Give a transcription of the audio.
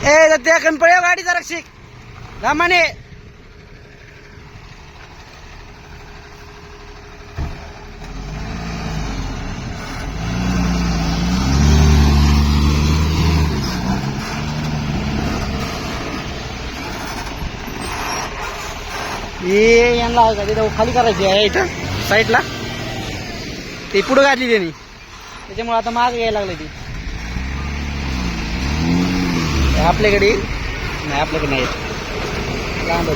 ए त्या कणपळ्या गाडीचा रक्षक रामाने ये यांना आहे का तिथं खाली करायची आहे इथं साईडला ते पुढं घातली त्यांनी त्याच्यामुळे आता माग यायला लागलं ती आपल्याकडे नाही आपल्याकडे नाही लांब